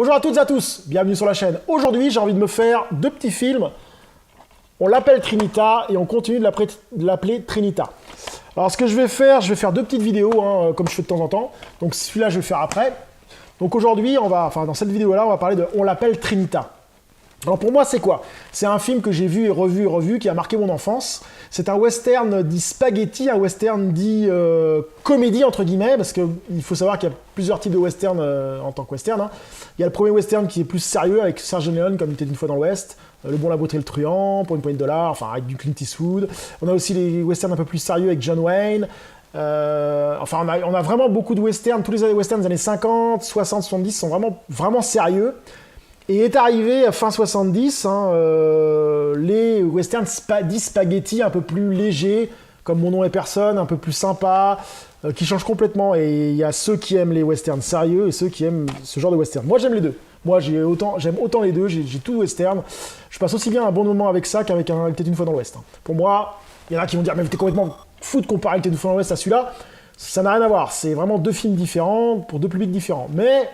Bonjour à toutes et à tous, bienvenue sur la chaîne. Aujourd'hui, j'ai envie de me faire deux petits films. On l'appelle Trinita et on continue de l'appeler Trinita. Alors ce que je vais faire deux petites vidéos, hein, comme je fais de temps en temps. Donc celui-là, je vais le faire après. Donc aujourd'hui, dans cette vidéo-là, on va parler de On l'appelle Trinita. Alors pour moi, c'est quoi? C'est un film que j'ai vu et revu, qui a marqué mon enfance. C'est un western dit spaghetti, un western dit comédie, entre guillemets, parce qu'il faut savoir qu'il y a plusieurs types de western en tant que western. Hein. Il y a le premier western qui est plus sérieux, avec Serge Leone, comme il était une fois dans l'Ouest, Le Bon, la Beauté et le Truand, Pour une poignée de dollars, enfin avec du Clint Eastwood. On a aussi les westerns un peu plus sérieux avec John Wayne. On a vraiment beaucoup de westerns. Tous les westerns des années 50, 60, 70 sont vraiment sérieux. Et est arrivé fin 70, les westerns dits spaghetti un peu plus légers, comme Mon nom est personne, un peu plus sympa, qui changent complètement. Et il y a ceux qui aiment les westerns sérieux et ceux qui aiment ce genre de western. Moi j'aime les deux. Moi j'aime autant les deux, j'ai tout western. Je passe aussi bien un bon moment avec ça qu'avec un T'es une fois dans l'Ouest. Pour moi, il y en a qui vont dire mais t'es complètement fou de comparer T'es une fois dans l'Ouest à celui-là. Ça n'a rien à voir. C'est vraiment deux films différents pour deux publics différents. Mais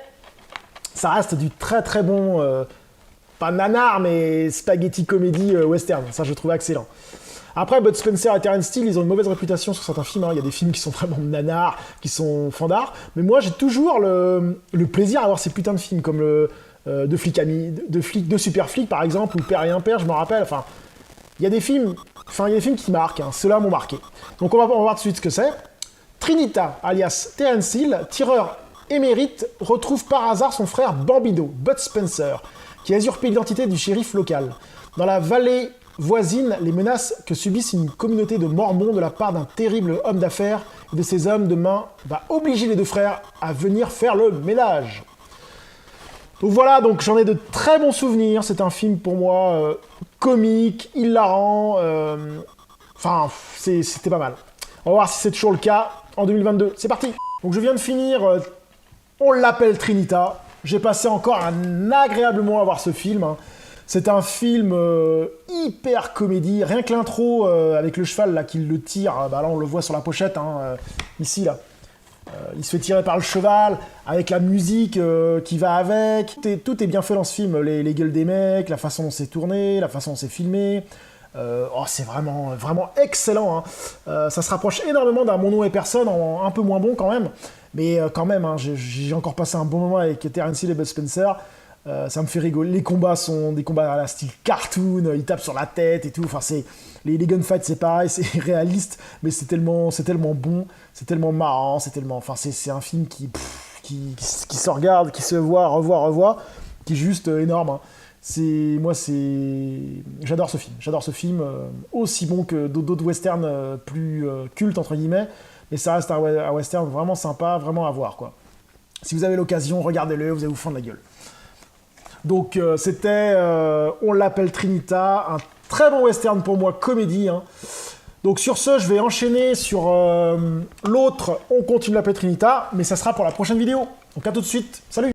ça reste du très très bon, pas nanar, mais spaghetti comédie western. Ça, je trouve excellent. Après, Bud Spencer et Terence Hill, ils ont une mauvaise réputation sur certains films. Hein. Il y a des films qui sont vraiment nanars, qui sont fandards. Mais moi, j'ai toujours le plaisir à voir ces putains de films, comme de Super Flic, par exemple, ou Père et Impair, je me rappelle. Enfin, il y a des films qui marquent. Hein. Ceux-là m'ont marqué. Donc, on va voir tout de suite ce que c'est. Trinita, alias Terence Hill, tireur émérite, retrouve par hasard son frère Bambino, Bud Spencer, qui a usurpé l'identité du shérif local. Dans la vallée voisine, les menaces que subissent une communauté de mormons de la part d'un terrible homme d'affaires et de ses hommes de main va obliger les deux frères à venir faire le ménage. Donc voilà, donc j'en ai de très bons souvenirs. C'est un film pour moi comique, hilarant. C'était pas mal. On va voir si c'est toujours le cas en 2022. C'est parti. Donc je viens de finir On l'appelle Trinita. J'ai passé encore un agréable moment à voir ce film. Hein. C'est un film hyper comédie. Rien que l'intro avec le cheval là qui le tire, là on le voit sur la pochette, hein, ici là. Il se fait tirer par le cheval, avec la musique qui va avec. Tout est bien fait dans ce film. Les gueules des mecs, la façon dont c'est tourné, la façon dont c'est filmé. C'est vraiment excellent. Hein. Ça se rapproche énormément d'un Mon nom est personne, un peu moins bon quand même. Mais quand même, hein, j'ai encore passé un bon moment avec Terence Hill et Bud Spencer. Ça me fait rigoler. Les combats sont des combats à la style cartoon, ils tapent sur la tête et tout. Enfin, les gunfights, c'est pareil, c'est réaliste, mais c'est tellement bon, c'est tellement marrant, c'est un film qui se regarde, qui se voit, revoit, qui est juste énorme. Hein. J'adore ce film, aussi bon que d'autres westerns plus cultes, entre guillemets, mais ça reste un western vraiment sympa, vraiment à voir, quoi. Si vous avez l'occasion, regardez-le, vous allez vous fendre la gueule. Donc c'était On l'appelle Trinita, un très bon western pour moi, comédie. Hein. Donc sur ce, je vais enchaîner sur l'autre On continue l'appeler Trinita, mais ça sera pour la prochaine vidéo. Donc à tout de suite, salut!